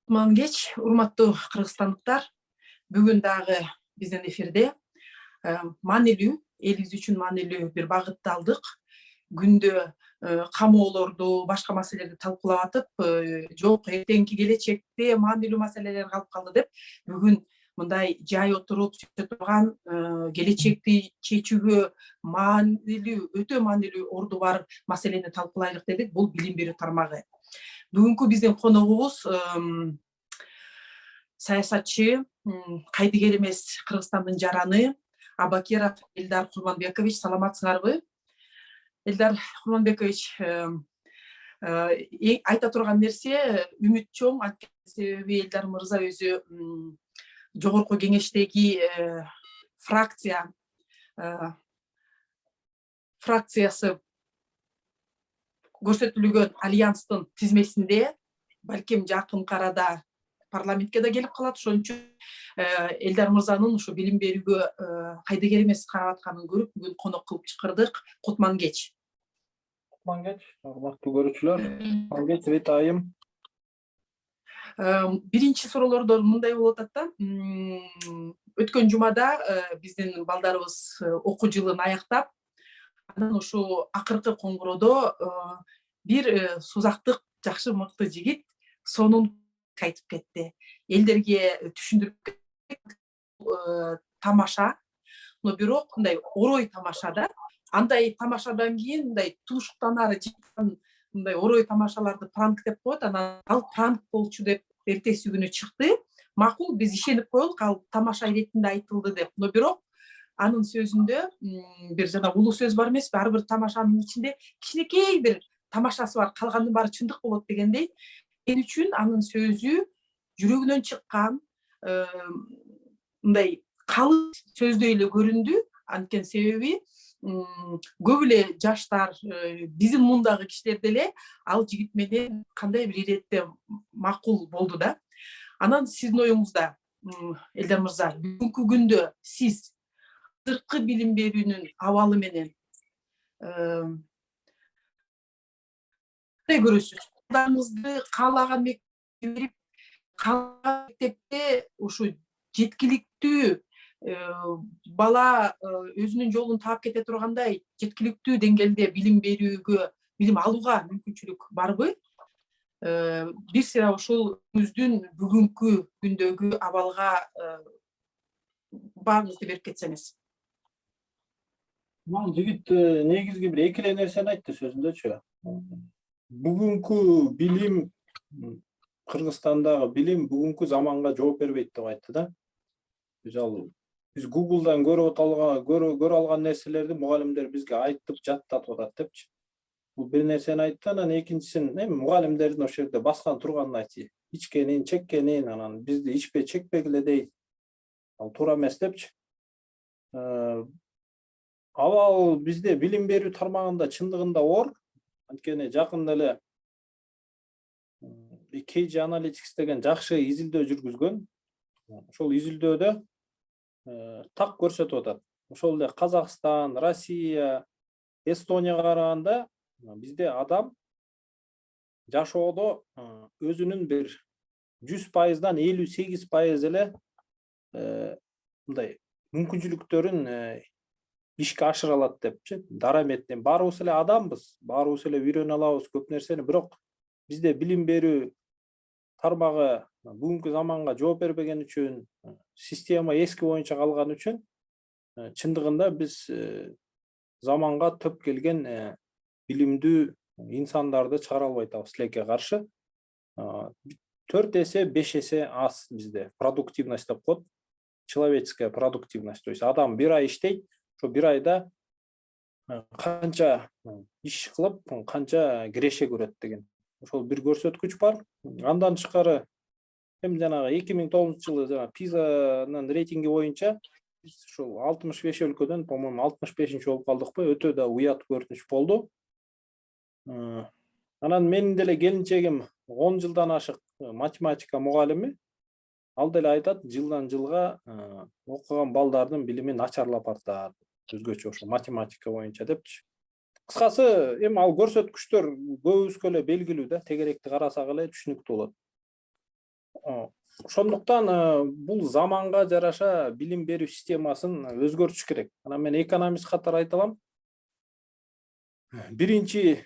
Кутман кеч, урматтуу кыргызстандыктар. Бүгүн дагы биздин эфирде маанилүү, элибиз үчүн маанилүү бир багытты алдык. Күндө камоолорду, башка маселелерди талкуулап атып, жок эртеңки келечекте маанилүү маселелер калып калды деп, бүгүн мындай жай отуруп сүйлөшө турган, келечекти чечүүгө маанилүү, өтө маанилүү орду бар маселени талкуулайлык дедик. Бул билим берүү тармагы. Бүгүнкү биздин коногубуз саясатчы, кайдыгер эмес Кыргызстандын жараны Абакеров Элдар Курманбекович. Саламатсыңарбы? Элдар Курманбекович, айта турган нерсе үмүт чоң. Себеби Элдар мырза өзү жогорку кеңештеги фракциясы көрсөтүлгөн альянстын тизмесинде, балким жакын арада парламентке да келип калат. Ошон үчүн Элдар мырзанын ушу билим берүүгө кайдыгер эмес карап атканын көрүп, бүгүн конок кылып чакырдык. Кутман кеч. Кутман кеч, урматтуу көрүүчүлөр. Кутман кеч, Света айым. Биринчи суроолордо мындай болуп атат да. Өткөн жумада биздин балдарыбыз окуу жылын аяктап, анан ушу акыркы коңгуроодо бир сузактык, жакшы мыкты жигит сонун айтып кетти. Элдерге түшүндүрүп тамаша, но бирок мындай орой тамаша да. Андай тамашадан кийин мындай тушуктанары чыккан мындай орой тамашаларды пранк деп коет. Анан ал пранк болчу деп эртеси күнү чыкты. Макул, биз ишенип коелук, ал тамаша иретинде айтылды деп. Но бирок анын сөзүндө бир жана улуу сөз бар эмеспи? Ар бир тамашанын ичинде кичинекей бир тамашасы бар, калгандын баары чындык болот дегендей. Мен үчүн анын сөзү жүрөгүнөн чыккан, мындай калың сөздөй эле көрүндү. Анткени себеби көп эле жаштар, биздин мундагы кишилер деле ал жигит менен кандай бир иретте макул болду да. Анан сиздин оюңузда, Элдар мырза, бүгүнкү күндө сиз сырткы билим берүүнүн абалы менен кандай көрөсүз? Балдарыңызды каалаган мектепке берип, каалаган мектепте ушу жеткиликтүү бала өзүнүн жолун таап кете тургандай жеткиликтүү деңгээлде билим берүүгө, билим алууга мүмкүнчүлүк барбы? Бир сыйра ушул өзүңүздүн бүгүнкү күндөгү абалга баарыңызды берип кетсеңиз. Жигит негизги бир эки эле нерсени айтты сөзүндөчү. Бүгүнкү билим, Кыргызстандагы билим бүгүнкү заманга жооп бербейт деп айтты да. Биз Google'дан көрө алган нерселерди мугалимдер бизге айтып, жаттатып атат депчи. Бул бир нерсени айтты. Анан экинчисин, мугалимдердин ошол жерде баскан турганын айтты. Ичкенин, чеккенин, анан бизди ичпе, чекпегиле дейт. Ал туура эмес депчи. Абал бизде билим берүү тармагында чындыгында оор. Анткени жакында эле KG Analytics деген жакшы изилдөө жүргүзгөн. Ошол изилдөөдө так көрсөтүп атат. Ошол эле Казакстан, Россия, Эстонияга караганда бизде адам жашоодо өзүнүн бир 100%дан 58% эле мындай мүмкүнчүлүктөрүн ишке ашыра алат депчи. Дараметинен баарыбыз эле адамбыз, баарыбыз эле үйрөнө алабыз көп нерсени, бирок бизде билим берүү тармагы бүгүнкү заманга жооп бербеген үчүн, система эски боюнча калган үчүн, чындыгында биз заманга төп келген билимдүү инсандарды чыгара албай атабыз тилекке каршы. 4 эсе, 5 эсе аз бизде продуктивность деп коет. Человеческая продуктивность, то есть адам бир ай иштейт, ошо бир айда канча иш кылып, канча киреше көрөт деген. Ошол бир көрсөткүч бар. Андан тышкары жанагы 2009-жылы жана PISA-нын рейтинги боюнча биз ушул 65 өлкөдөн, по-моему, 65-нчи болуп калдыкпы? Өтө да уят көрүнүш болду. Анан менин деле келинчегим 10 жылдан ашык математика мугалими. Ал деле айтат, жылдан жылга окуган балдардын билими начарлап атат. Өзгөчө ошо математика боюнча депчи. Кыскасы, ал көрсөткүчтөр көбүбүзгө эле белгилүү да, тегеректи карасак эле түшүнүктүү болот. Ошондуктан бул заманга жараша билим берүү системасын өзгөртүш керек. Анан мен экономист катары айта алам. Биринчи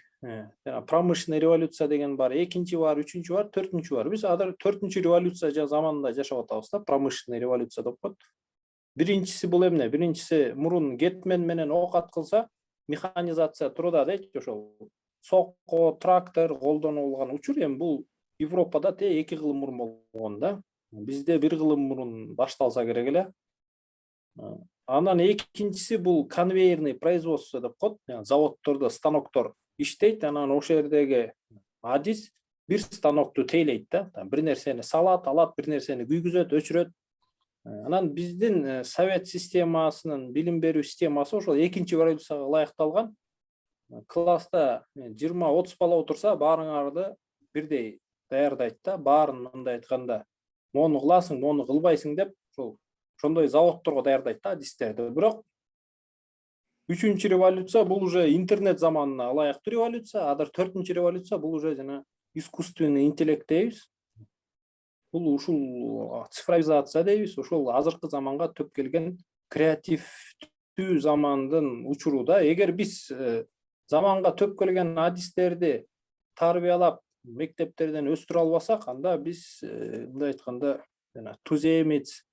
промышленный революция деген бар, экинчи бар, үчүнчү бар, төртүнчү бар. Биз азыр төртүнчү революция заманында жашап атабыз да, промышленный революция деп коет. Биринчиси бул эмне? Биринчиси мурун кетмен менен ок аткылса, механизация турда дейт, ошол сокко, трактор колдонулган учур. Эми бул Европада те 2 кылым мурун болгон да. Бизде 1 кылым мурун башталса керек эле. Анан экинчиси бул конвейерный производство деп коет. Заводдордо станоктор иштейт, анан ошол жердеги адис бир станокту тейлейт да. Бир нерсени салат, алат, бир нерсени күйгүзөт, өчүрөт. Анан биздин совет системасынын билим берүү системасы ошол экинчи революцияга ылайыкталган. Класста 20-30 бала отурса, баарыңарды бирдей даярдайт да. Баарын мындай айтканда, мону кыласың, мону кылбайсың деп, ошондой заводдорго даярдайт да адистерди. Бирок үчүнчү революция бул уже интернет заманына ылайыктуу революция, а төртүнчү революция бул уже жана искусственный интеллект дейбиз. Бул ушул цифровизация дейбиз, ошол азыркы заманга төп келген креативдүү замандын учуру да. Эгер биз заманга төп келген адистерди тарбиялап мектептерден өстүрө албасак, анда биз мындай айтканда жана туземец,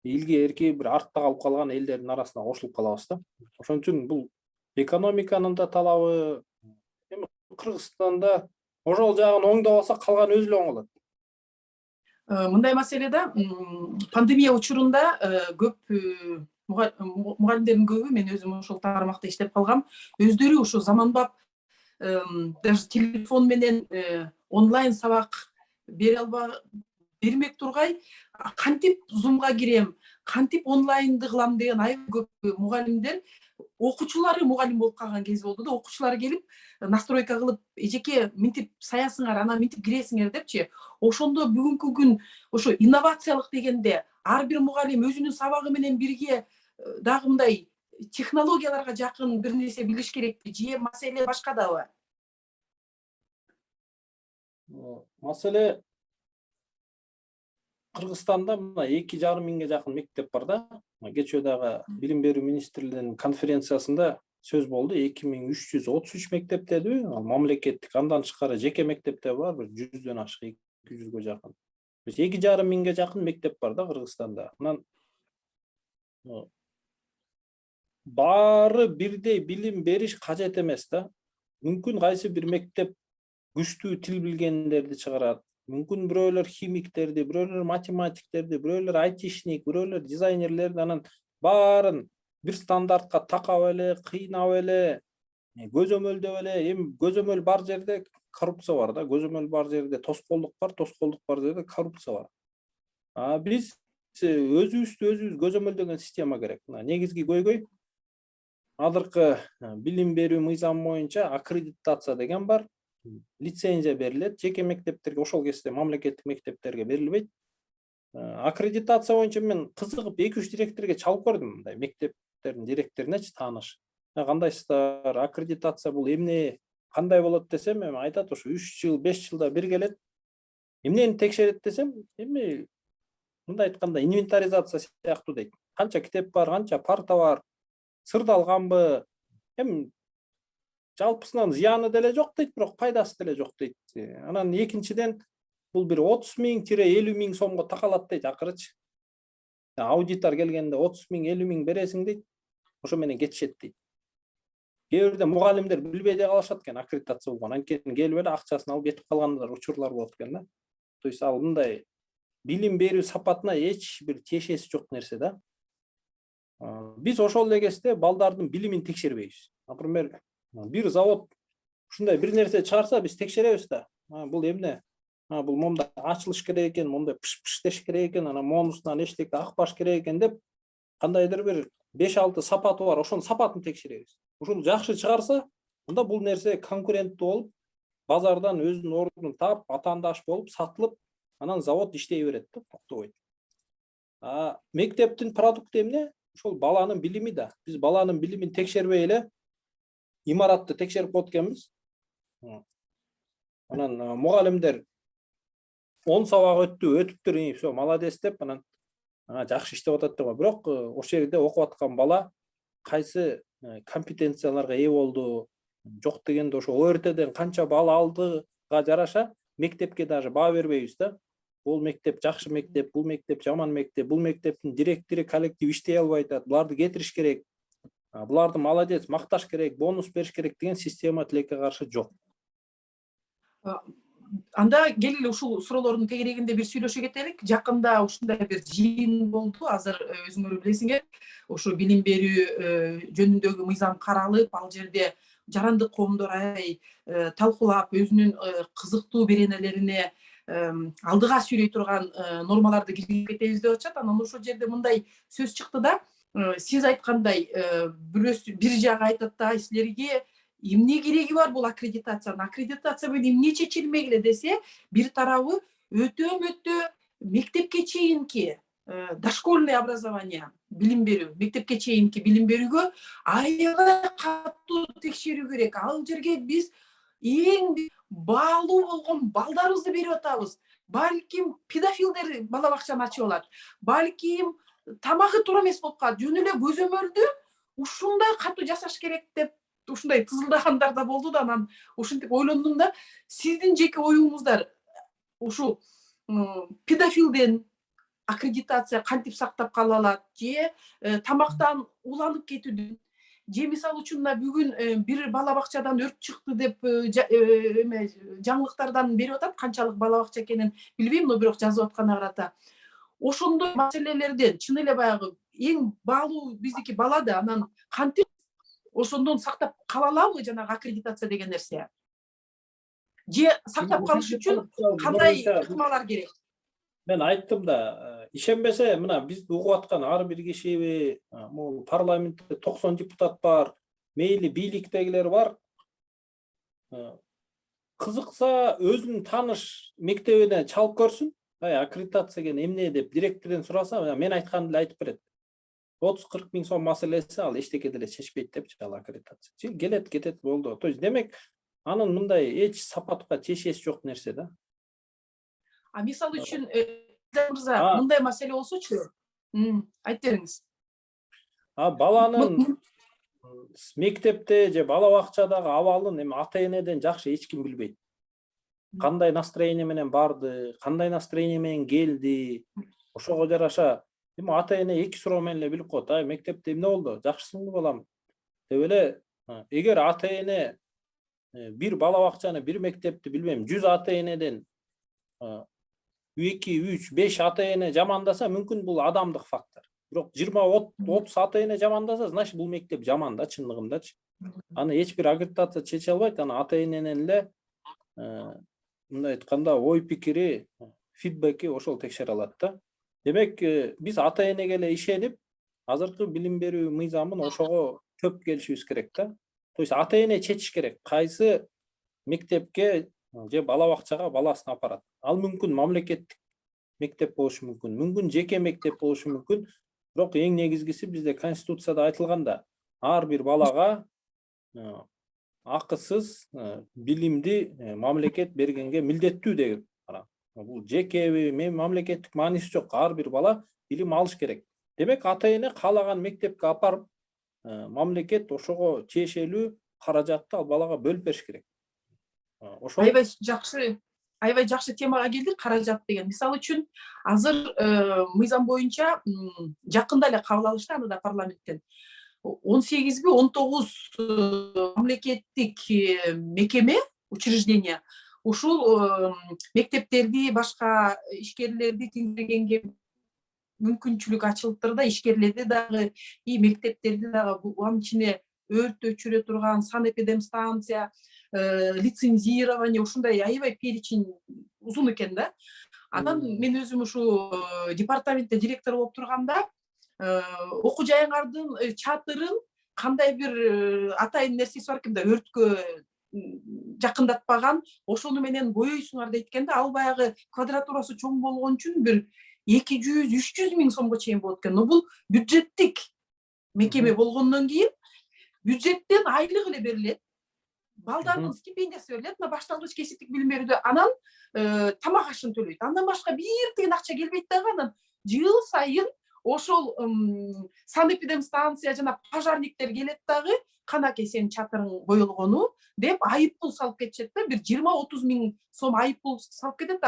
илгерки бир артта калып калган элдердин арасына кошулуп калабыз да. Ошон үчүн бул экономиканын да талабы. Эми Кыргызстанда ошол жагын оңдоп алсак, калган өзү эле оңолот. Мындай маселеде пандемия учурунда көп мугалимдердин көбү, мен өзүм ошол тармакта иштеп калгам, өздөрү ошо заманбап даже телефон менен онлайн сабак бермек тургай, кантип зумга кирем, кантип онлайнды кылам деген аябай көп мугалимдер, окуучулары мугалим болуп калган кез болду да. Окуучулары келип настройка кылып, эжеке минтип саясыңар, анан минтип киресиңер депчи. Ошондо бүгүнкү күн ошо инновациялык дегенде ар бир мугалим өзүнүн сабагы менен бирге дагы мындай технологияларга жакын бир нерсе билиш керекпи, же маселе башкадабы? Маселе Кыргызстанда мына 2,5 миңге жакын мектеп бар да. Кечээ дагы билим берүү министрлигинин конференциясында сөз болду. 2333 мектеп деди. Мамлекеттик, андан тышкары жеке мектептер бар, бир 100дөн ашык, 200гө жакын. 2,5 миңге жакын мектеп бар да Кыргызстанда. Анан баары бирдей билим бериш кажет эмес да. Мүмкүн кайсы бир мектеп күчтүү тил билгендерди чыгарат. Мүмкүн бирөөлөр химиктерди, бирөөлөр математиктерди, бирөөлөр айтишник, бирөөлөр дизайнерлерди, анан баарын бир стандартка такап эле, кыйнап эле, көзөмөлдөп эле. Эми көзөмөл бар жерде коррупция бар да, көзөмөл бар жерде тоскоолдук бар, тоскоолдук бар жерде коррупция бар. Биз өзүбүздү өзүбүз көзөмөлдөгөн система керек. Негизги көйгөй азыркы билим берүү мыйзамы боюнча аккредитация деген бар. Лицензия берилет, жеке мектептерге, ошол кезде мамлекеттик мектептерге берилбейт. Аккредитация боюнча мен кызыгып 2-3 директорге чалып көрдүм, мындай мектептердин директоруначы тааныш. Кандайсыздар, аккредитация бул эмне, кандай болот десем, эми айтат, ошо 3 жыл, 5 жылда бир келет. Эмнени текшерет десем, эми мындай айтканда инвентаризация сыяктуу дейт. Канча китеп бар, канча парта бар, сырдалганбы, эми жалпысынан зыяны деле жок дейт, бирок пайдасы деле жок дейт. Анан экинчиден бул бир 30 миң-50 миң сомго такалат дейт акырычы. Аудитор келгенде 30 миң, 50 миң бересиң дейт. Ошо менен кетишет дейт. Кээ бирде мугалимдер билбей де калышат экен аккредитация болгон. Анткени келип эле акчасын алып кетип калгандар учурлар болот экен да. То есть ал мындай билим берүү сапатына эч бир тиешеси жок нерсе да. Биз ошол эле кезде балдардын билимин текшербейбиз. Например, бир завод ушундай бир нерсе чыгарса, биз текшеребиз да. Бул эмне? Бул мондай ачылыш керек экен, мондай пыш-пыш деш керек экен, анан монусунан эчтеке акпаш керек экен деп, кандайдыр бир 5-6 сапаты бар, ошонун сапатын текшеребиз. Ушул жакшы чыгарса, анда бул нерсе конкуренттүү болуп, базардан өзүнүн ордун таап, атаандаш болуп, сатылып, анан завод иштей берет да, токтобойт. Мектептин продукты эмне? Ошол баланын билими да. Биз баланын билимин текшербей эле имаратты текшерип коет экенбиз. Анан мугалимдер 10 сабак өтүптүр, все, молодец деп анан жакшы иштеп атат деп. Бирок ошол жерде окуп аткан бала кайсы компетенцияларга ээ болду, жок дегенде ошо ОРТден канча балл алдыга жараша мектепке даже баа бербейбиз да. Бул мектеп жакшы мектеп, бул мектеп жаман мектеп, бул мектептин директори коллектив иштей албай атат, буларды кетириш керек, буларды молодец, макташ керек, бонус бериш керек деген система тилекке каршы жок. Анда келгиле ушул суроолордун тегерегинде бир сүйлөшө кетелик. Жакында ушундай бир жыйын болду. Азыр өзүңөр билесиңер, ушу билим берүү жөнүндөгү мыйзам каралып, ал жерде жарандык коомдор аябай талкуулап, өзүнүн кызыктуу беренелерине алдыга сүйрөй турган нормаларды киргизип кетебиз деп атышат. Анан ошол жерде мындай сөз чыкты да, сиз айткандай бир жагы айтат да, силерге эмне кереги бар бул аккредитациянын? Аккредитация менен эмне чечилмегиле десе, бир тарабы өтө мектепке чейинки дошкольное образование, билим берүү, мектепке чейинки билим берүүгө аябай катуу текшерүү керек. Ал жерге биз эң баалуу болгон балдарыбызды берип атабыз. Балким педофилдер бала бакчаны ачып алат. Балким тамагы туура эмес болуп калат. Жөн эле көзөмөлдү ушундай катуу жасаш керек деп ушундай тызылдагандар да болду да. Анан ушинтип ойлондум да, сиздин жеке оюңуздар ушу педофилден аккредитация кантип сактап кала алат, же тамактан уланып кетүүдөн, же мисалы үчүн бүгүн бир бала бакчадан өрт чыкты деп жаңылыктардан берип атат, канчалык бала бакча экенин билбейм, но бирок жазып атканына карата. Ошондой маселелерден чын эле баягы эң баалуу биздики бала да, анан кантип ошондон сактап кала алабы жанагы аккредитация деген нерсе? Же сактап калыш үчүн кандай ыкмалар керек? Мен айттым да, ишенбесе, мына бизди угуп аткан ар бир кишиби, могу парламентте 90 депутат бар, мейли бийликтегилер бар. Кызыкса өзүнүн тааныш мектебине чалып көрсүн. Аккредитация деген эмне деп директордон сураса, мен айтканды эле айтып берет. 30-40 миң сом маселеси, ал эчтеке деле чечпейт депчи ал аккредитация. Келет, кетет, болду. То есть демек, анын мындай эч сапатка чечеси жок нерсе да. Мисалы үчүн мырза, мындай маселе болсочу, айтып бериңиз. Баланын мектепте же бала бакчадагы абалын эми ата-энеден жакшы эч ким билбейт. Кандай настроение менен барды, кандай настроение менен келди, ошого жараша эми ата-эне эки суроо менен эле билип коет. Мектепте эмне болду? Жакшысыңбы балам? Деп эле, эгер ата-эне бир бала бакчаны, бир мектепти билбейм, 100 ата-энеден 2, 3, 5 ата-эне жамандаса, мүмкүн бул адамдык фактор. Бирок 20-30 ата-эне жамандаса, значит бул мектеп жаман да, чындыгындачы. Аны эч бир аккредитация чече албайт. Аны ата-эненин эле мындай айтканда ой пикири, фидбеки ошол текшере алат да. Демек, биз ата-энеге эле ишенип, азыркы билим берүү мыйзамын ошого көп келишибиз керек да. То есть ата-эне чечиш керек, кайсы мектепке же бала бакчага баласын апарат. Ал мүмкүн мамлекеттик мектеп болушу мүмкүн, мүмкүн жеке мектеп болушу мүмкүн. Бирок эң негизгиси бизде конституцияда айтылганда, ар бир балага акысыз билимди мамлекет бергенге милдеттүү деген. Бул жекеби, мамлекеттик мааниси жок. Ар бир бала билим алыш керек. Демек, ата-эне каалаган мектепке апарып, мамлекет ошого тиешелүү каражатты ал балага бөлүп бериш керек. Аябай жакшы темага келдик, каражат деген. Мисалы үчүн, азыр мыйзам боюнча жакында эле кабыл алышты, аны да парламенттен. 18 би 19 мамлекеттик мекеме, учреждение ушул мектептерди, башка ишкерлерди теңдегенге мүмкүнчүлүк ачылыптыр да, ишкерлерди дагы, мектептерди дагы, анын ичине өрт өчүрө турган санэпидемстанция, лицензирование, ушундай аябай перечень узун экен да. Анан мен өзүм ушу департаментте директор болуп турганда, окуу жайыңардын чатырын кандай бир атайын нерсеси бар экен да, өрткө жакындатпаган, ошону менен бойойсуңар дейт экен да. Ал баягы квадратурасы чоң болгон үчүн бир 200-300 миң сомго чейин болот экен. Но бул бюджеттик мекеме болгондон кийин бюджеттен айлык эле берилет. балдардын стипендиясы берилет, мына башталгыч кесиптик билим берүүдө. Анан тамак ашын төлөйт. Андан башка бир тыйын акча келбейт дагы. Анан жыл сайын ошол санэпидемстанция жана пожарниктер келет дагы, канакей сенин чатырың боелгону деп айып пул салып кетишет да. Бир 20-30 миң сом айып пул салып кетет.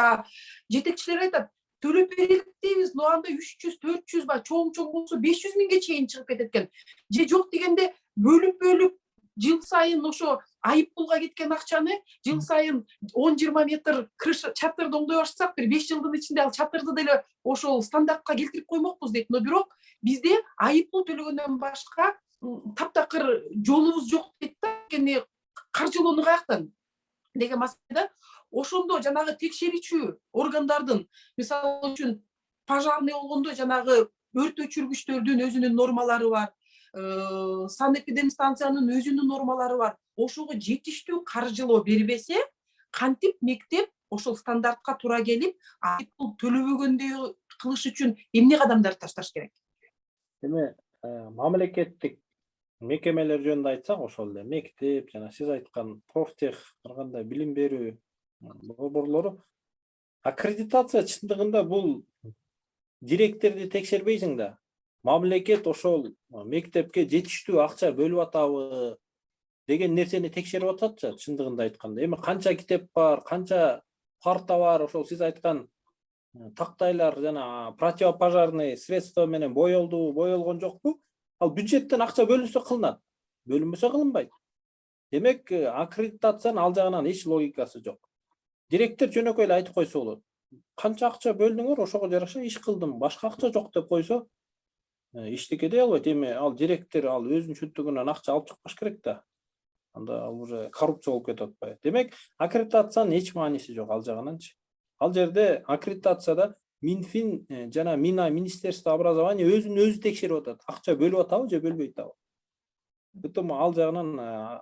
Жетекчилер айтат, төлөп берелик дейбиз, но анда 300-400 ба, чоң болсо 500 миңге чейин чыгып кетет экен. Же жок дегенде бөлүп жыл сайын ошо айып пулга кеткен акчаны жыл сайын 10-20 метр крыша чатырды оңдой башсак, бир 5 жылдын ичинде ал чатырды деле ошол стандартка келтирип коймокпуз дейт. Но бирок бизде айып пул төлөгөндөн башка таптакыр жолубуз жок дейт да. Эми каржылоону каяктан деген маселеде ошондо жанагы текшерүүчү органдардын, мисалы үчүн пожарный болгондо жанагы өрт өчүргүчтөрдүн өзүнүн нормалары бар, санэпидемстанциянын өзүнүн нормалары бар. Ошого жетиштүү каржылоо бербесе, кантип мектеп ошол стандартка туура келип, айып пул төлөбөгөндөй кылыш үчүн эмне кадамдар ташташ керек? Эми мамлекеттик мекемелер жөнүндө айтсак, ошол эле мектеп жана сиз айткан профтех ар кандай билим берүү борборлору аккредитация чындыгында бул директорду текшербейсиң да. Мамлекет ошол мектепке жетиштүү акча бөлүп атабы деген нерсени текшерип атат чындыгында айтканда. Эми канча китеп бар, канча парта бар, ошол сиз айткан тактайлар жана противопожарный средства менен боелду, боелгон жокпу? Ал бюджеттен акча бөлүнсө кылынат, бөлүнбөсө кылынбайт. Демек, аккредитациянын ал жагынан эч логикасы жок. Директор жөнөкөй эле айтып койсо болот. Канча акча бөлдүңөр, ошого жараша иш кылдым, башка акча жок деп койсо, иштеке дей албайт. Эми ал директор ал өзүнүн чөнтөгүнөн акча алып чыкпаш керек да. Анда ал уже коррупция болуп кетип атпайбы? Демек, аккредитациянын эч мааниси жок ал жагынанчы. Ал жерде аккредитацияда Минфин жана Министерство образования өзүн-өзү текшерип атат. Акча бөлүп атабы же бөлбөй атабы? Бүтүн ал жагынан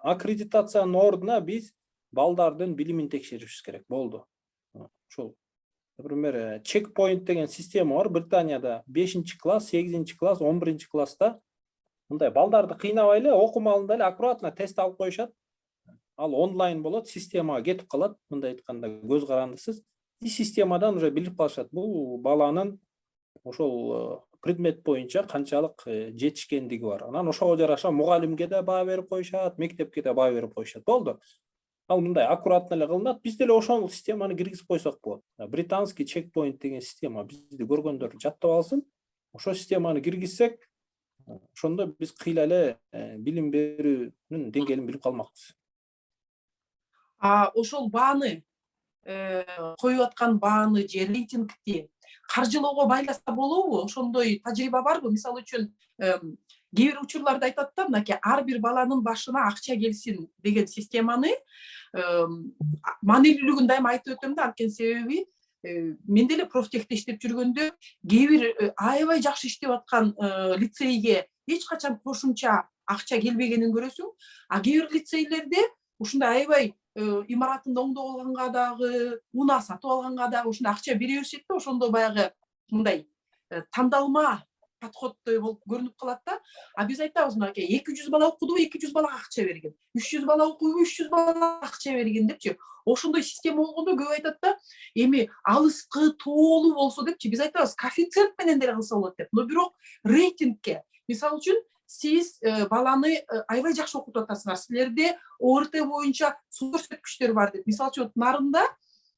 аккредитациянын ордуна биз балдардын билимин текшеришибиз керек. Болду. Ошол. Например, чекпоинт деген система бар Британияда. 5-класс, 8-класс, 11-класста мындай балдарды кыйнабай эле окуу алдында эле аккуратно тест алып коюшат. Ал онлайн болот, системага кетип калат, мындай айтканда көз карандысыз. И системадан уже билип калышат. Бул баланын ошол предмет боюнча канчалык жетишкендиги бар. Анан ошого жараша мугалимге да баа берип коюшат, мектепке да баа берип коюшат. Болду. Ал мындай аккуратно эле кылынат. Биз деле ошол системаны киргизип койсок болот. Британский чекпоинт деген система бизди көргөндөр жаттап алсын. Ошол системаны киргизсек, ошондо биз кыйла эле билим берүүнүн деңгээлин билип калмакпыз. Ошол бааны коюп аткан бааны же рейтингти каржылоого байласа болобу? Ошондой тажрыйба барбы? Мисалы үчүн кээ бир учурларда айтат да, мынакей ар бир баланын башына акча келсин деген системаны маанилүүлүгүн дайыма айтып өтөм да. Анткени себеби мен деле профтехте иштеп жүргөндө кээ бир аябай жакшы иштеп аткан лицейге эч качан кошумча акча келбегенин көрөсүң. Кээ бир лицейлерде ушундай аябай имаратында оңдоп алганга дагы, унаа сатып алганга дагы ушундай акча бере беришет да. Ошондо баягы мындай тандалма подходтой болуп көрүнүп калат да. Биз айтабыз, мынакей 200 бала окуду, 200 балага акча берген. 300 бала окуйбу, 300 балага акча берген депчи. Ошондой система болгондо көп айтат да, эми алыскы, тоолуу болсо депчи. Биз айтабыз, коэффициент менен деле кылса болот деп. Но бирок рейтингке, мисалы үчүн, сиз баланы аябай жакшы окутуп атасыңар. Силерде ОРТ боюнча суу көрсөткүчтөр бар деп. Мисалы үчүн, Нарында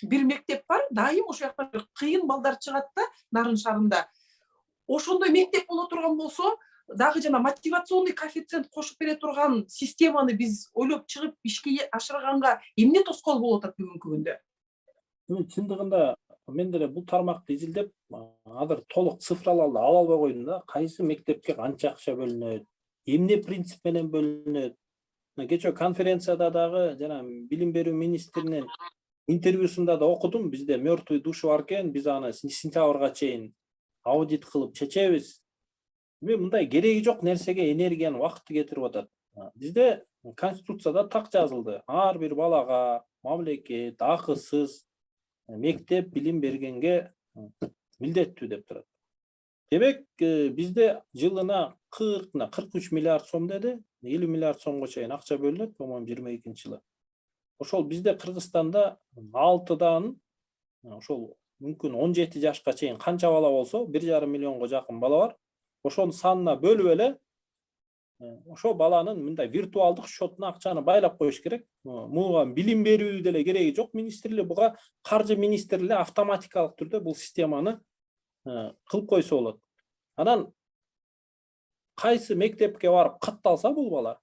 бир мектеп бар, дайым ошол жактан кыйын балдар чыгат да, Нарын шаарында. Ошондой мектеп боло турган болсо, дагы жана мотивационный коэффициент кошуп бере турган системаны биз ойлоп чыгып ишке ашырганга эмне тоскоол болуп атат бүгүнкү күндө? Чындыгында мен деле бул тармакты изилдеп, азыр толук цифраларды ала албай койдум да. Кайсы мектепке канча акча бөлүнөт, эмне принцип менен бөлүнөт. Кечээ конференцияда дагы жана билим берүү министринин интервьюсунда да окудум. Бизде мертвый души бар экен, биз аны сентябрга чейин аудит кылып чечебиз. Эми мындай кереги жок нерсеге энергияны, убакытты кетирип атат. Бизде конституцияда так жазылды. Ар бир балага мамлекет акысыз мектеп билим бергенге милдеттүү деп турат. Демек, бизде жылына 43 миллиард сом деди, 50 миллиард сомго чейин акча бөлүнөт, по-моему 22-жылы. ошол бизде Кыргызстанда 6дан ошол мүмкүн 17 жашка чейин канча бала болсо 1,5 миллионго жакын бала бар. Ошонун санына бөлүп эле ошо баланын мындай виртуалдык счетуна акчаны байлап коюш керек. Буга билим берүү деле кереги жок министрлик, буга каржы министрлиги автоматикалык түрдө бул системаны кылып койсо болот. Анан кайсы мектепке барып катталса бул бала,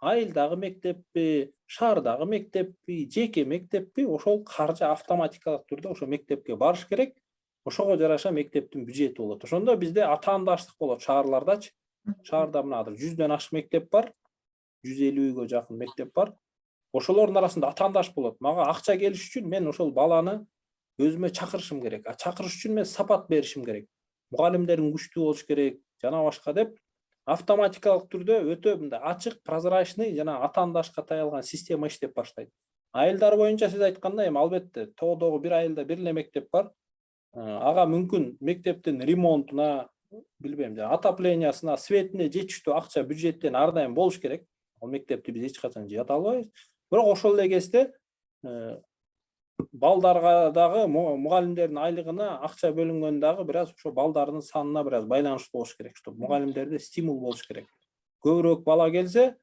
айылдагы мектеппи, шаардагы мектеппи, жеке мектеппи, ошол каржы автоматикалык түрдө ошо мектепке барыш керек. Ошого жараша мектептин бюджети болот. Ошондо бизде атаандаштык болот шаарлардачы. Шаарда мына 100дөн ашык мектеп бар, 150гө жакын мектеп бар. Ошолордун арасында атаандаш болот. Мага акча келиш үчүн мен ошол баланы өзүмө чакырышым керек. Чакырыш үчүн мен сапат беришим керек. Мугалимдерим күчтүү болуш керек, жана башка деп автоматикалык түрдө өтө мындай ачык, прозрачный жана атаандашка таялган система иштеп баштайт. Айылдар боюнча сиз айткандай, эми албетте тоодогу бир айылда бир эле мектеп бар. Ага мүмкүн мектептин ремонтуна, билбейм, отоплениясына, светине жетиштүү акча бюджеттен ар дайым болуш керек. Ал мектепти биз эч качан жата албайбыз. Бирок ошол эле кезде балдарга дагы мугалимдердин айлыгына акча бөлүнгөн дагы бир аз ошо балдардын санына бир аз байланыштуу болуш керек, чтобы мугалимдерде стимул болуш керек. Көбүрөөк бала келсе,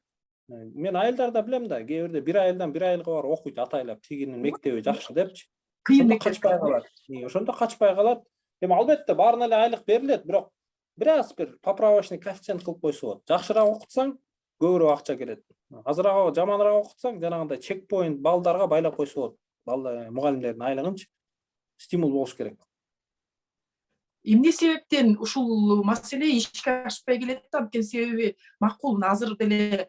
мен айылдарда билем да, кээ бирде бир айылдан бир айылга барып окуйт атайлап, тигинин мектеби жакшы депчи. Кыйын Ошондо качпай калат. Ошондо качпай калат. Эми албетте баарына эле айлык берилет, бирок бир аз бир поправочный коэффициент кылып койсо болот. Жакшыраак окутсаң, көбүрөөк акча келет. Азыраак, жаманыраак окутсаң, жанагындай чекпоинт балдарга байлап койсо болот. Мугалимдердин айлыгынчы стимул болуш керек. Эмне себептен ушул маселе ишке ашпай келет да? Анткени себеби макул азыр деле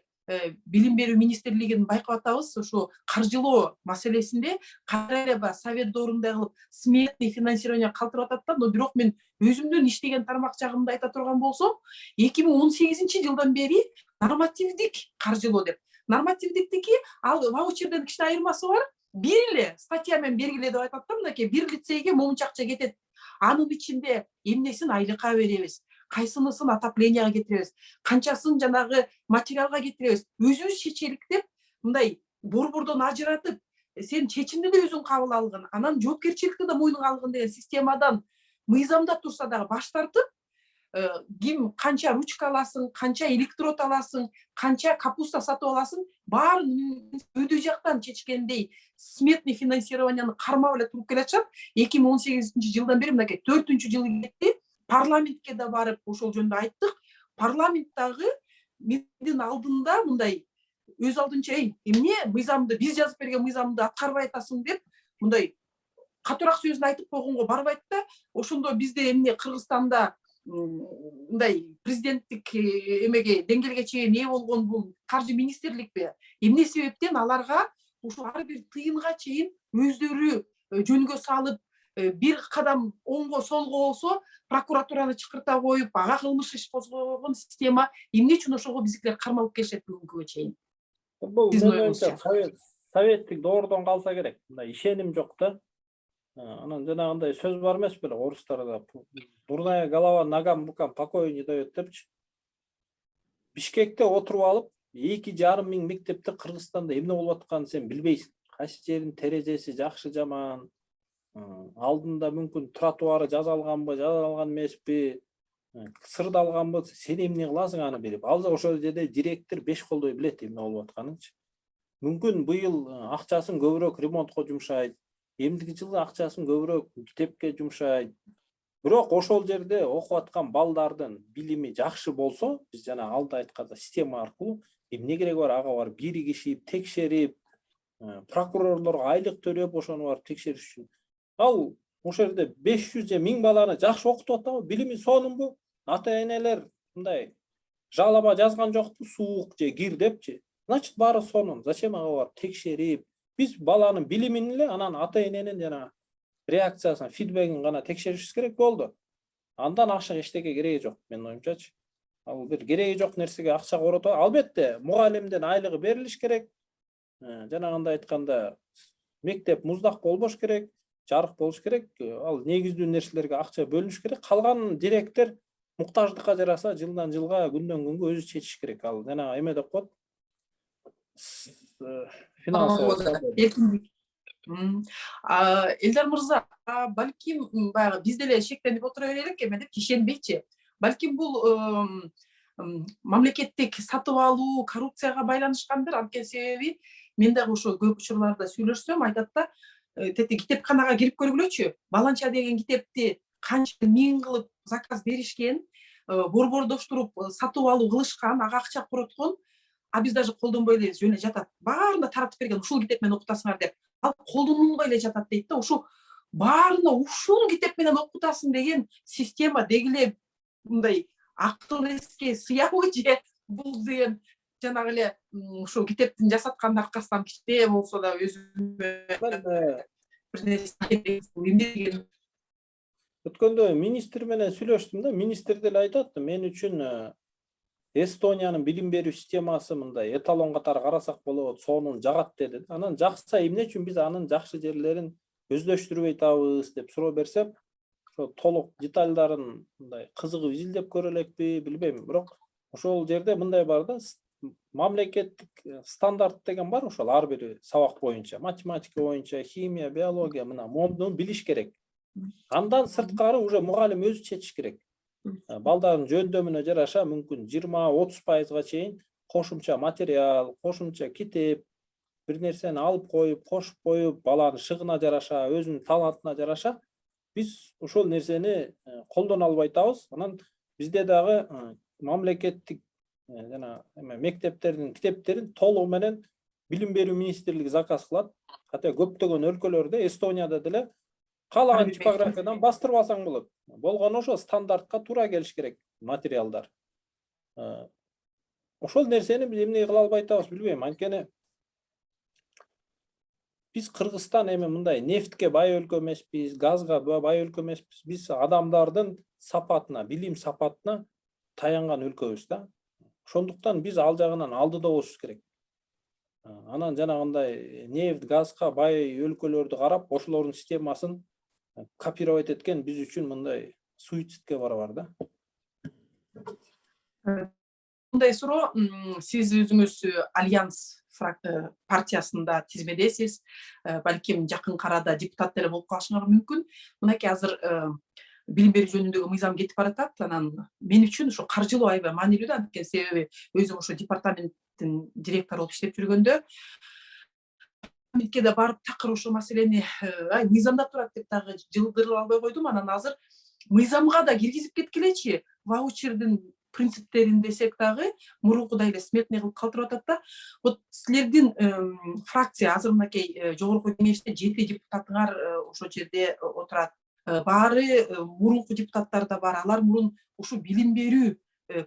билим берүү министрлигин байкап атабыз, ошо каржылоо маселесинде кайра эле баягы совет доорундай кылып сметный финансирование калтырып атат да. Но бирок мен өзүмдүн иштеген тармак жагымда айта турган болсом, 2018-жылдан бери нормативдик каржылоо деп. Нормативдиктики ал ваучерден кичине айырмасы бар. Бир эле статья менен бергиле деп айтат да, мынакей бир лицейге момунча акча кетет. Анын ичинде эмнесин айлыкка беребиз, кайсынысын отопленияга кетиребиз, канчасын жанагы материалга кетиребиз, өзүбүз чечелик деп мындай борбордон ажыратып, сен чечимди да өзүң кабыл алгын, анан жоопкерчиликти да мойнуңа алгын деген системадан мыйзамда турса дагы баш тартып, ким канча ручка аласың, канча электрод аласың, канча капуста сатып аласың, баарын өйдө жактан чечкендей сметный финансированияны кармап эле туруп келатышат. 2018-жылдан бери мынакей 4-жылы кетти. Парламентке да барып ошол жөнүндө айттык. Парламенттагы мендин алдында мындай өз алдынча эмне мыйзамды биз жазып берген мыйзамды аткарбай атасың деп мындай катуураак сөзүн айтып койгонго барбайт да. Ошондо бизде эмне Кыргызстанда мындай президенттик эмеге деңгээлге чейин ээ болгон бул каржы министрликпи? Эмне себептен аларга ушул ар бир тыйынга чейин өздөрү жөнгө салып, бир кадам оңго солго болсо прокуратураны чакырта коюп, ага кылмыш иш козгогон система эмне үчүн ошого биздикилер кармалып келишет бүгүнкүгө чейин? Бул советтик доордон калса керек. Мындай ишеним жок да. Анан жанагындай сөз бар эмес беле орустарда, дурная голова ногам букам покою не дает депчи. Бишкекте отуруп алып, 2,5 миң мектепте Кыргызстанда эмне болуп атканын сен билбейсиң. Кайсы жердин терезеси жакшы жаман, алдында мүмкүн тротуары жазалганбы, жазалган эмеспи, сырдалганбы, сен эмне кыласың аны билип. Ал ошол жерде директор 5 колдой билет эмне болуп атканынчы. Мүмкүн быйыл акчасын көбүрөөк ремонтко жумшайт, эмдиги жылы акчасын көбүрөөк китепке жумшайт. Бирок ошол жерде окуп аткан балдардын билими жакшы болсо, биз жана алда айтканда система аркылуу эмне кереги бар, ага барып биригишип, текшерип, прокурорлорго айлык төлөп ошону барып текшериш үчүн. Ал ошол жерде 500 же 1000 баланы жакшы окутуп атабы, билими сонунбу? Ата-энелер мындай жалоба жазган жокпу, суук же кир депчи. Значит, баары сонун. Зачем ага барып текшерип? Биз баланын билимин эле, анан ата-эненин жана реакциясын, фидбегин гана текшеришибиз керек болду. Андан ашык эчтеке кереги жок, менин оюмчачы. Ал бир кереги жок нерсеге акча коротуп, албетте мугалимдин айлыгы берилиш керек. Жанагындай айтканда мектеп муздак болбош керек, жарык болуш керек. Ал негиздүү нерселерге акча бөлүнүш керек. Калган директор муктаждыкка жараса жылдан жылга, күндөн күнгө өзү чечиш керек. Ал жана эме деп коет. финансовый эркиндик. Элдар мырза, балким баягы биз деле шектенип отура берелик эме деп ишенбейчи. Балким бул мамлекеттик сатып алуу коррупцияга байланышкандыр. Анткени себеби мен дагы ошо көп учурларда сүйлөшсөм айтат да, тетиги китепканага кирип көргүлөчү. Баланча деген китепти канча миң кылып заказ беришкен, борбордоштуруп сатып алуу кылышкан, ага акча короткон. А биз даже колдонбой эле жөн эле жатат. Баарына таратып берген, ушул китеп менен окутасыңар деп. Ал колдонулбай эле жатат дейт да. Ошо баарына ушул китеп менен окутасың деген система деги эле мындай акыл эске сыябы же бул деген жанагы эле ушул китептин жасаткандын аркасынан кичине болсо да өзүмө бир нерсе өткөндө министр менен сүйлөштүм да, министр деле айтат, мен үчүн Эстониянын билим берүү системасы мындай эталон катары карасак болот, сонун жагат деди. Анан жакса эмне үчүн биз анын жакшы жерлерин өздөштүрбөй атабыз деп суроо берсем, ошо толук детальдарын мындай кызыгып изилдеп көрө элекпи, билбейм. Бирок ошол жерде мындай бар да, мамлекеттик стандарт деген бар, ошол ар бир сабак боюнча, математика боюнча, химия, биология, мына мону билиш керек. Андан сырткары уже мугалим өзү чечиш керек. Балдардын жөндөмүнө жараша мүмкүн 20-30% чейин кошумча материал, кошумча китеп, бир нерсени алып коюп, кошуп коюп, баланын шыгына жараша, өзүнүн талантына жараша биз ошол нерсени колдоно албай атабыз. Анан бизде дагы мамлекеттик жана мектептердин китептерин толугу менен билим берүү министрлиги заказ кылат. Хотя көптөгөн өлкөлөрдө, Эстонияда деле каалаган типографиядан бастырып алсаң болот. Болгону ошо стандартка туура келиш керек материалдар. Ошол нерсени биз эмне кыла албай атабыз, билбейм. Анткени биз Кыргызстан эми мындай нефтке бай өлкө эмеспиз, газга бай өлкө эмеспиз. Биз адамдардын сапатына, билим сапатына таянган өлкөбүз да. Ошондуктан биз ал жагынан алдыда болушубуз керек. Анан жанагындай нефт, газга бай өлкөлөрдү карап, ошолордун системасын копировать эткен биз үчүн мындай суицидке барабар да. Мындай суроо, сиз өзүңүз Альянс партиясында тизмедесиз, балким жакын арада депутат деле болуп калышыңар мүмкүн. Мынакей азыр билим берүү жөнүндөгү мыйзам кетип баратат. Анан мен үчүн ошо каржылоо аябай маанилүү да, анткени себеби өзүм ошо департаменттин директору болуп иштеп жүргөндө да барып такыр ошол маселени мыйзамда турат деп дагы жылдырып албай койдум. Анан азыр мыйзамга да киргизип кеткилечи, ваучердин принциптерин десек дагы мурункудай эле сметный кылып калтырып атат да. Вот силердин фракция азыр мынакей жогорку кеңеште 7 депутатыңар ошол жерде отурат. Баары мурунку депутаттар да бар. Алар мурун ушу билим берүү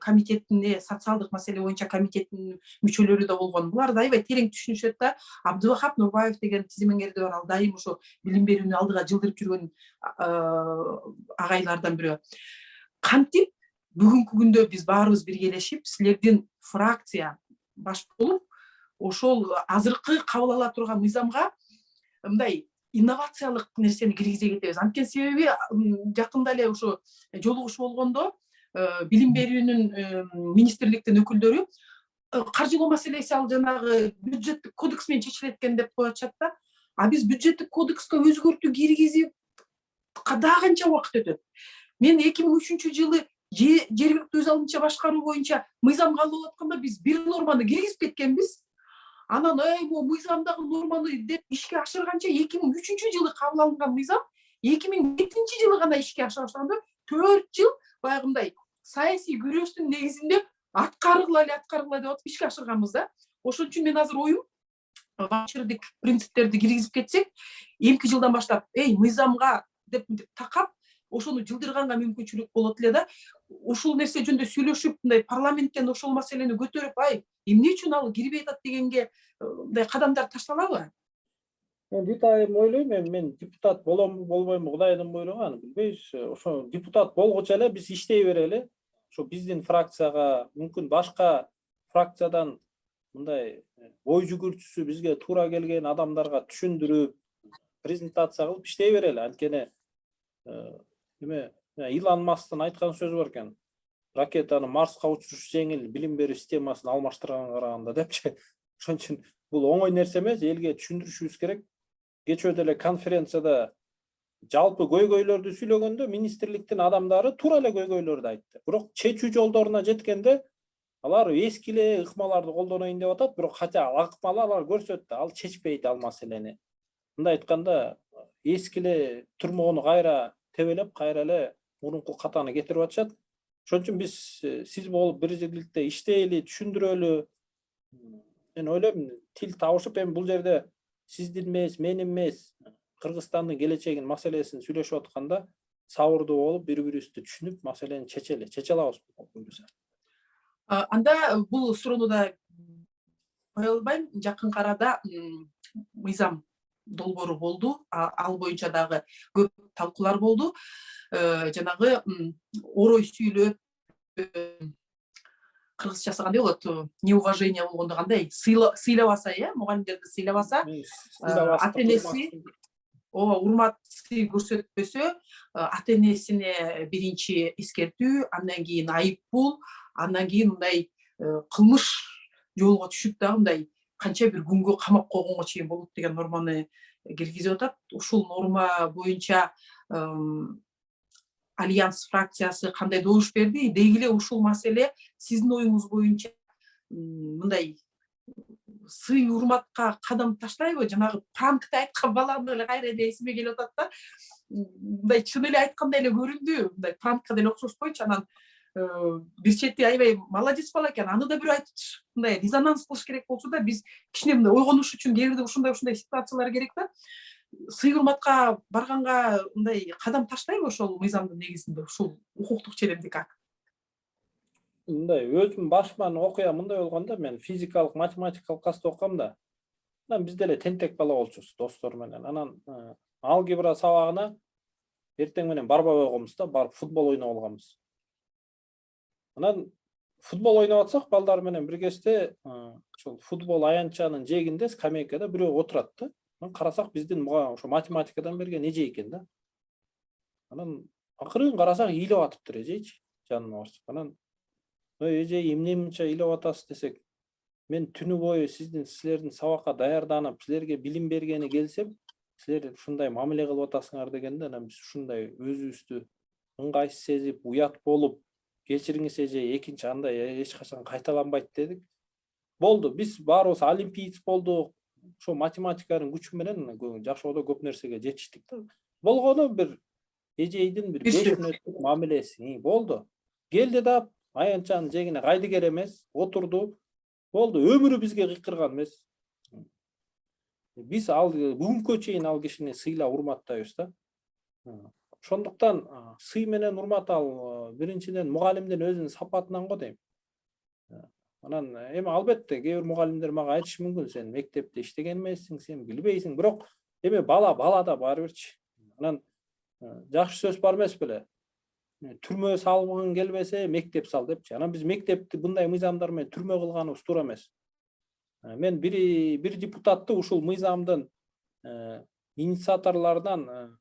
комитетине, социалдык маселе боюнча комитеттин мүчөлөрү да болгон. Булар да аябай терең түшүнүшөт да. Абдывахап Нурбаев деген тизимеңерде бар, ал дайым ошо билим берүүнү алдыга жылдырып жүргөн агайлардан бирөө. Кантип бүгүнкү күндө биз баарыбыз биргелешип, силердин фракция баш болуп, ошол азыркы кабыл ала турган мыйзамга мындай инновациялык нерсени киргизе кетебиз. Анткени себеби жакында эле ошо жолугуш болгондо билим берүүнүн министрликтин өкүлдөрү каржылоо маселеси ал жанагы бюджеттик кодекс менен чечилет экен деп коюшат да. А биз бюджеттик кодекске өзгөртүү киргизип дагы канча убакыт өтөт. Мен 2003-жылы жергиликтүү өз алдынча башкаруу боюнча мыйзам кабыл болуп атканда биз бир норманы киргизип кеткенбиз. Анан бул мыйзамдагы норманы деп ишке ашырганча 2003-жылы кабыл алынган мыйзам 2007-жылы гана ишке ашыра баштаганда 4 жыл баягындай саясий күрөштүн негизинде аткаргыла деп атып ишке ашырганбыз да. Ошон үчүн мен азыр оюм ваучердик принциптерди киргизип кетсек, эмки жылдан баштап мыйзамга деп такап ошону жылдырганга мүмкүнчүлүк болот эле да. Ушул нерсе жөнүндө сүйлөшүп, мындай парламенттен ошол маселени көтөрүп, эмне үчүн ал кирбей атат дегенге мындай кадамдар ташталабы? Мен детайын ойлойм, мен депутат боломбу, болбоймбу, Кудайдын буйругу, билбейбиз. Ошо депутат болгучу эле биз иштей берели. Ошо биздин фракцияга, мүмкүн башка фракциядан мындай ой жүгүртүүсү бизге туура келген адамдарга түшүндүрүп, презентация кылып иштей берели. Анткени Илон Масктын айткан сөзү бар экен. Ракетаны Марска учуруш жеңил, билим берүү системасын алмаштырганга караганда депчи. Ошон үчүн бул оңой нерсе эмес, элге түшүндүрүшүбүз керек. Кечээ эле конференцияда жалпы көйгөйлөрдү сүйлөгөндө министрликтин адамдары туура эле көйгөйлөрдү айтты. Бирок чечүү жолдоруна жеткенде алар эски эле ыкмаларды колдонойн деп атат, бирок хотя ыкмалы алар көрсөттү, ал чечпейт ал маселени. Мындай айтканда, эски эле турмоону кайра тебелеп, кайра эле мурунку катаны кетирип атышат. Ошон үчүн биз сиз болуп бирдикте иштейли, түшүндүрөлү. Мен ойлойм, тил табышып, эми бул жерде сиздин эмес, менин эмес, Кыргызстандын келечегинин маселесин сүйлөшүп атканда сабырдуу болуп, бири-бирибизди түшүнүп, маселени чече алабыз. Анда бул суроону да кое албайм. Жакынкы арада мыйзам долбоору болду. Ал боюнча дагы көп талкуулар болду. Жанагы орой сүйлөп, кыргызчасы кандай болот? Неуважение болгондо кандай? Сыйлабаса, мугалимдерди сыйлабаса, ата энеси урматты көрсөтпөсө, ата энесине биринчи эскертүү, андан кийин айыппул, андан кийин мындай кылмыш жолго түшүп дагы мындай канча бир күнгө камап койгонго чейин болот деген норманы киргизип атат. Ушул норма боюнча Альянс фракциясы кандай добуш берди? Деги эле ушул маселе сиздин оюңуз боюнча мындай сый урматка кадам таштайбы? Жанагы пранкта айткан баланы эле кайра эле эсиме келип атат да. Мындай чын эле айткандай эле көрүндү. Мындай пранкка деле окшошпойчу. Анан бир чети аябай молодец бала экен. Аны да бирөө айтып, мындай резонанс кылыш керек болчу да, биз кичине мындай ойгонуш үчүн кээ бирде ушундай ситуациялар керек да. Сый урматка барганга мындай кадам таштайбы ошол мыйзамдын негизинде, ушул укуктук ченемдик акт? Мындай өзүм башыман окуя мындай болгондо, мен физикалык, математикалык класста окугам да. Анан биз деле тентек бала болчубуз достор менен. Анан алгебра сабагына эртең менен барбай койгонбуз да, барып футбол ойноп алганбыз. Анан футбол ойноп атсак, балдар менен биргесте ошол футбол аянтчанын жээгинде скамейкада бирөө отурат да. Анан карасак, биздин ошо математикадан берген эже экен да. Анан акырын карасак, ыйлап атыптыр эжечи, жанына барсак. Анан эже эмне мынча ыйлап атасыз десек, мен түнү бою силердин сабакка даярданып, силерге билим бергени келсем, силер ушундай мамиле кылып атасыңар дегенде, анан биз ушундай өзүбүздү ыңгайсыз сезип, уят болуп, кечириңиз эже, экинчи андай эч качан кайталанбайт дедик. Болду, биз баарыбыз олимпиец болдук. Ошо математиканын күчү менен жашоодо көп нерсеге жетиштик да. Болгону бир эжейдин бир 5 мүнөттүк мамилеси болду. Келди да аянтчанын жегине кайдыгер эмес, отурду. Болду, өмүрү бизге кыйкырган эмес. Биз ал бүгүнкү чейин ал кишини сыйлап урматтайбыз да. Ошондуктан сый менен урмат ал биринчиден мугалимдин өзүнүн сапатынан го дейм. Анан эми албетте кээ бир мугалимдер мага айтышы мүмкүн, сен мектепте иштеген эмессиң, сен билбейсиң, бирок эми бала да барыбирчи. Анан жакшы сөз бар эмес беле? Түрмө салгың келбесе, мектеп сал депчи. Анан биз мектепти мындай мыйзамдар менен түрмө кылганыбыз туура эмес. Мен бир депутатты ушул мыйзамдын инициаторлорунан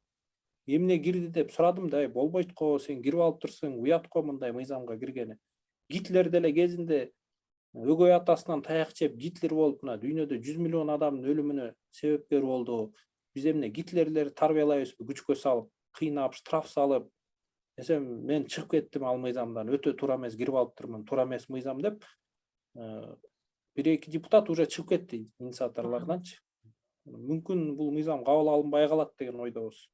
эмне кирди деп сурадым да, болбойт го, сен кирип алып турсуң, уят го мындай мыйзамга киргени. Гитлер деле кезинде өгөй атасынан таяк жеп Гитлер болуп, мына дүйнөдө 100 миллион адамдын өлүмүнө себепкер болду. Биз эмне Гитлерлерди тарбиялайбызбы, күчкө салып, кыйнап, штраф салып. Десем, мен чыгып кеттим ал мыйзамдан, өтө туура эмес, кирип алыптырмын, туура эмес мыйзам деп. Бир-эки депутат уже чыгып кетти инициаторлордончу. Мүмкүн бул мыйзам кабыл алынбай калат деген ойдобуз.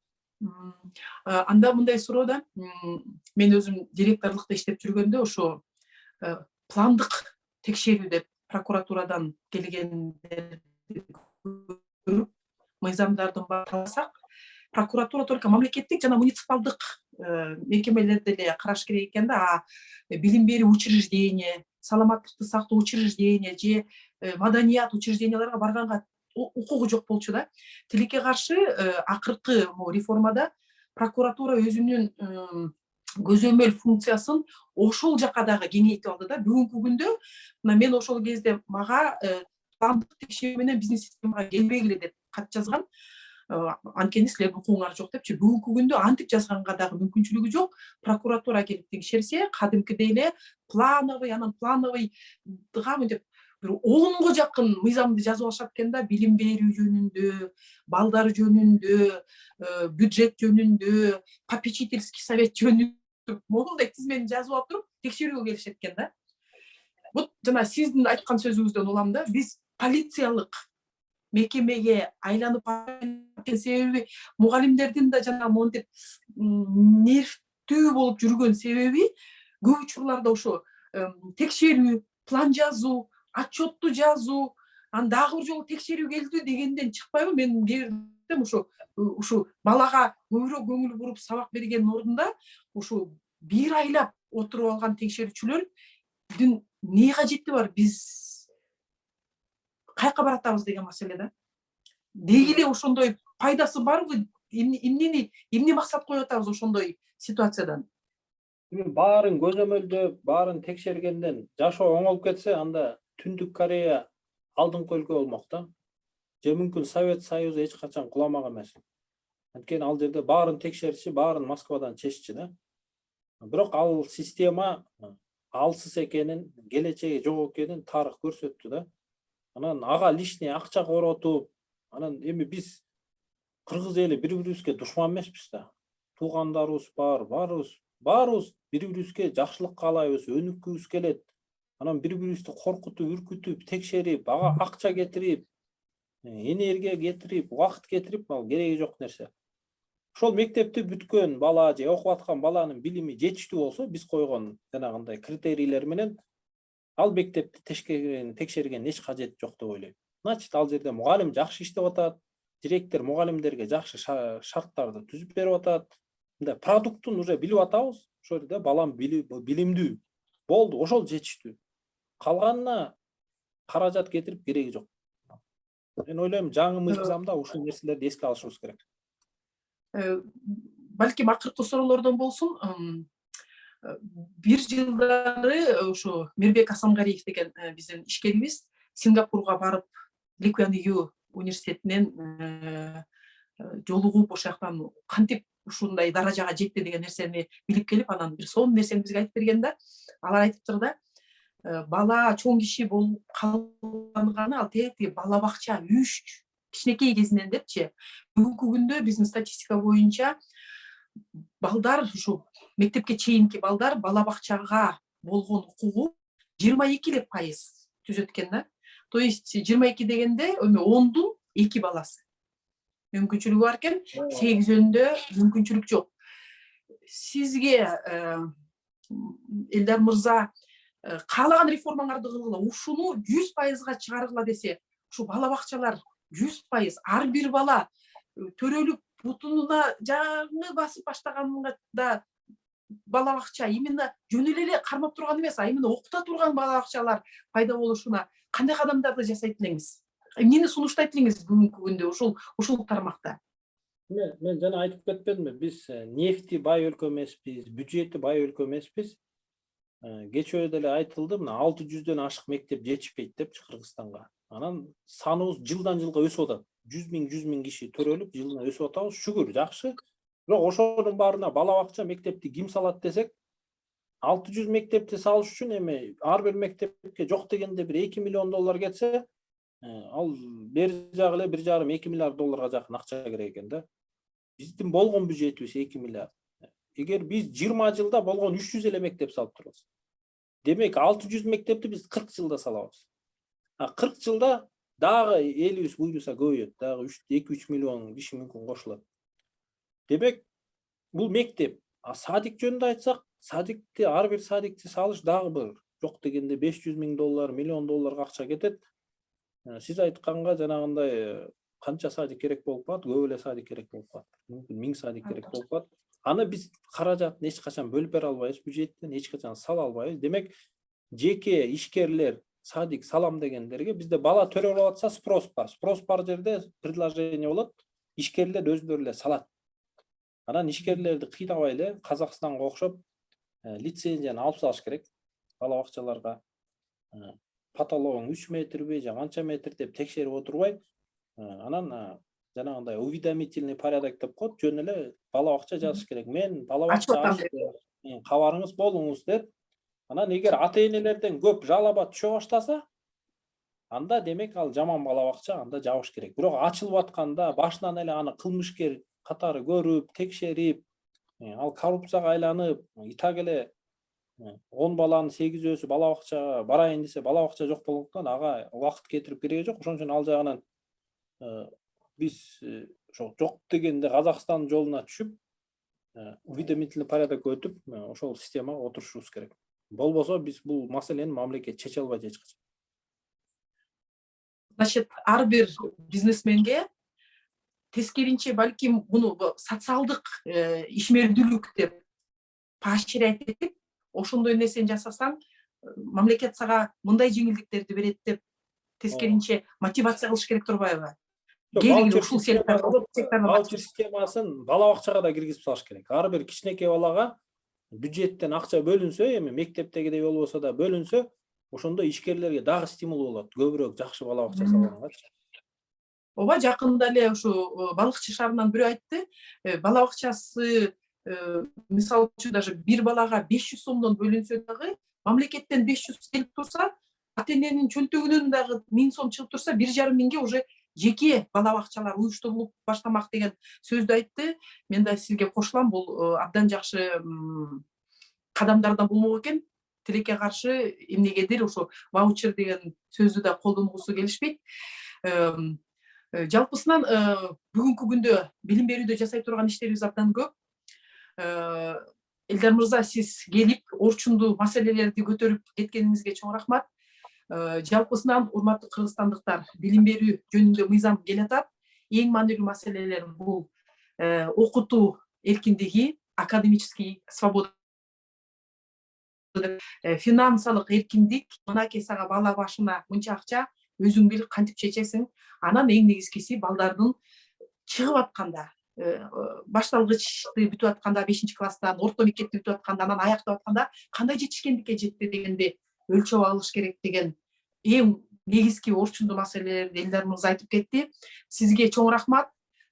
Анда мындай суроо да, мен өзүм директорлукта иштеп жүргөндө ошо пландык текшерүү деп прокуратурадан келгендерди көрүп, мыйзамдардын баарын таласак, прокуратура только мамлекеттик жана муниципалдык мекемелерди эле караш керек экен да. Билим берүү учреждение, саламаттыкты сактоо учреждение же маданият учрежденияларга барганга укугу жок болчу да. Тилекке каршы акыркы реформада прокуратура өзүнүн көзөмөл функциясын ошол жака дагы кеңейтип алды да. Бүгүнкү күндө мен ошол кезде мага пландык текшерүү менен биздин системага келбегиле деп кат жазган. Анткени силердин укугуңар жок депчи. Бүгүнкү күндө антип жазганга дагы мүмкүнчүлүгү жок. Прокуратура келип текшерсе, кадимкидей эле плановый, анан плановыйга мынтип бир 10га жакын мыйзамды жазып алышат экен да, билим берүү жөнүндө, балдар жөнүндө, бюджет жөнүндө, попечительский совет жөнүндө моундай тизмени жазып алып туруп текшерүүгө келишет экен да. Вот жана сиздин айткан сөзүңүздөн улам да, биз полициялык мекемеге айланып кеткен себеби мугалимдердин да жана монтип нервтүү болуп жүргөн себеби көп учурларда ошо текшерүү, план жазуу, отчетту жазуу, анан дагы бир жолу текшерүү келди дегенден чыкпайбы? Мен кээде ушу балага көбүрөөк көңүл буруп сабак бергендин ордунда ушу бир айлап отуруп алган текшерүүчүлөрдүн эмне кажети бар? Биз каяка баратабыз деген маселе да. Деги эле ошондой пайдасы барбы? Эмне максат коюп атабыз ошондой ситуациядан? Баарын көзөмөлдөп, баарын текшергенден жашоо оңолуп кетсе, анда Түндүк Корея алдыңкы өлкө болмок да. Же мүмкүн Совет Союзу эч качан куламак эмес. Анткени ал жерде баарын текшерчи, баарын Москвадан чеччи да. Бирок ал система алсыз экенин, келечеги жок экенин тарых көрсөттү да. Анан ага лишний акча коротуп, анан эми биз кыргыз эли бири-бирибизге душман эмеспиз да. Туугандарыбыз бар, баарыбыз бири-бирибизге жакшылык каалайбыз, өнүккүбүз келет. Анан бири-бирибизди коркутуп, үркүтүп, текшерип, ага акча кетирип, энергия кетирип, убакыт кетирип, ал кереги жок нерсе. Ошол мектепти бүткөн бала же окуп аткан баланын билими жетиштүү болсо, биз койгон жанагындай критерийлер менен ал мектепти текшерген эч кажети жок деп ойлойм. Значит, ал жерде мугалим жакшы иштеп атат, директор мугалимдерге жакшы шарттарды түзүп берип атат. Мындай продуктун уже билип атабыз. Ошол жерде балам билимдүү болду, ошол жетиштүү. Калганына каражат кетирип кереги жок. Мен ойлойм, жаңы мыйзамда ушул нерселерди эске алышыбыз керек. Балким акыркы суроолордон болсун. Бир жылдары ушу Мирбек Асангариев деген биздин ишкерибиз Сингапурга барып, Ли Куан Ю университетинен жолугуп, ошол жактан кантип ушундай даражага жетти деген нерсени билип келип, анан бир сонун нерсени бизге айтып берген да. Алар айтыптыр да, бала чоң киши болуп калганы ал тетиги бала бакча, үч кичинекей кезинен депчи. Бүгүнкү күндө биздин статистика боюнча балдар, ушу мектепке чейинки балдар бала бакчага болгон укугу 22% түзөт экен да. То есть 22 дегенде 10дун 2 баласы мүмкүнчүлүгү бар экен, 8-өндө мүмкүнчүлүк жок. Сизге Элдар мырза каалаган реформаңарды кылгыла, ушуну 100%га чыгаргыла десе, ушу бала бакчалар 100% ар бир бала төрөлүп бутунуна жаңы басып баштаганында бала бакча именно жөн эле кармап турган эмес, а именно окута турган бала бакчалар пайда болушуна кандай кадамдарды жасайт элеңиз? Эмнени сунуштайт элеңиз бүгүнкү күндө ушул тармакта? Мен жана айтып кетпедимби, биз нефти бай өлкө эмеспиз, бюджети бай өлкө эмеспиз. Кечээ деле айтылды, мына 600дөн ашык мектеп жетишпейт депчи Кыргызстанга. Анан саныбыз жылдан жылга өсүп атат. 100 миң киши төрөлүп, жылына өсүп атабыз. Шүгүр, жакшы. Бирок ошонун баарына бала бакча, мектепти ким салат десек, 600 мектепти салыш үчүн эми ар бир мектепке жок дегенде бир 2 миллион доллар кетсе, ал бери жагы эле 1,5-2 миллиард долларга жакын акча керек экен да. Биздин болгон бюджетибиз 2 миллиард. Эгер биз 20 жылда болгон 300 эле мектеп салып турабыз. Демек 600 мектепти биз 40 жылда салабыз. 40 жылда дагы элибиз буйруса көбөйөт, дагы 2-3 миллион киши мүмкүн кошулат. Демек, бул мектеп. Садик жөнүндө айтсак, садикти, ар бир садикти салыш дагы бир жок дегенде 500 миң доллар, миллион долларга акча кетет. Сиз айтканга жанагындай канча садик керек болуп калат, көп эле садик керек болуп калат. Мүмкүн 1000 садик керек болуп калат. Аны биз каражатын эч качан бөлүп бере албайбыз, бюджеттен эч качан сала албайбыз. Демек, жеке ишкерлер садик салам дегендерге бизде бала төрөлүп атса спрос бар. Спрос бар жерде предложение болот, ишкерлер өздөрү эле салат. Анан ишкерлерди кыйнабай эле Казакстанга окшоп лицензияны алып салыш керек. Бала бакчаларга потологуң 3 метрби же канча метр деп текшерип отурбай, анан жанагындай уведомительный порядок деп коет, жөн эле бала бакча жазыш керек. Мен бала бакча ачтым, кабарыңыз болуңуз деп. Анан эгер ата-энелерден көп жалаба түшө баштаса, анда демек ал жаман бала бакча, анда жабыш керек. Бирок ачылып атканда башынан эле аны кылмышкер катары көрүп, текшерип, ал коррупцияга айланып, итак эле 10 баланын 8-өсү бала бакчага барайын десе, бала бакча жок болгондуктан ага убакыт кетирип кереги жок. Ошон үчүн ал жагынан биз жок дегенде Казакстандын жолуна түшүп, уведомительный порядокко өтүп, ошол системага отурушубуз керек. Болбосо биз бул маселени мамлекет чече албайт эч качан. Значит, ар бир бизнесменге тескеринче балким буну социалдык ишмердүүлүк деп поощрять этип, ошондой нерсени жасасаң, мамлекет сага мындай жеңилдиктерди берет деп тескеринче мотивация кылыш керек турбайбы? Ваучер системасын бала бакчага да киргизип салыш керек. Ар бир кичинекей балага бюджеттен акча бөлүнсө, эми мектептегидей болбосо да бөлүнсө, ошондо ишкерлерге дагы стимул болот. Көбүрөөк жакшы бала бакча салгангачы. Ооба, жакында эле ушу балыкчы шаарынан бирөө айтты, бала бакчасы мисалы үчүн даже бир балага 500 сомдон бөлүнсө дагы, мамлекеттен 500 келип турса, ата-эненин чөнтөгүнөн дагы 1000 сом чыгып турса, 1,5 миңге уже жеке бала бакчалар уюштурулуп баштамак деген сөздү айтты. Мен да сизге кошулам, бул абдан жакшы кадамдардан болмок экен. Тилекке каршы эмнегедир ошо ваучер деген сөздү да колдонгусу келишпейт. Жалпысынан бүгүнкү күндө билим берүүдө жасай турган иштерибиз абдан көп. Элдар мырза, сиз келип орчундуу маселелерди көтөрүп кеткениңизге чоң рахмат. Жалпысынан урматтуу кыргызстандыктар, билим берүү жөнүндө мыйзам келатат. Эң маанилүү маселелер бул окутуу эркиндиги, академический свобода, финансылык эркиндик, мынакей сага бала башына мынча акча, өзүң бил кантип чечесиң. Анан эң негизгиси балдардын чыгып атканда, башталгычты бүтүп атканда, 5-класстан, орто мектепти бүтүп атканда, анан аяктап атканда кандай жетишкендикке жетти дегенди өлчөп алыш керек деген эң негизги орчундуу маселелерди Элдар мырза айтып кетти. Сизге чоң рахмат.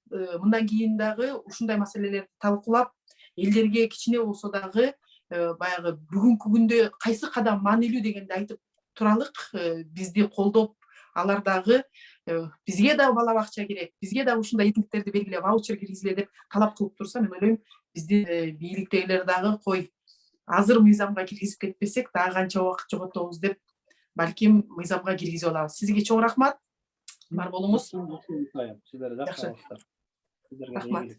Мындан кийин дагы ушундай маселелерди талкуулап, элдерге кичине болсо дагы баягы бүгүнкү күндө кайсы кадам маанилүү дегенди айтып туралык, бизди колдоп, алар дагы бизге да бала бакча керек, бизге да ушундай эркиндиктерди бергиле, ваучер киргизиле деп талап кылып турса, мен ойлойм, биздин бийликтегилер дагы кой азыр мыйзамга киргизип кетпесек, дагы канча убакыт жоготобуз деп, балким мыйзамга киргизип алабыз. Сизге чоң рахмат. Бар болуңуз. Сиздер жакшы. Рахмат.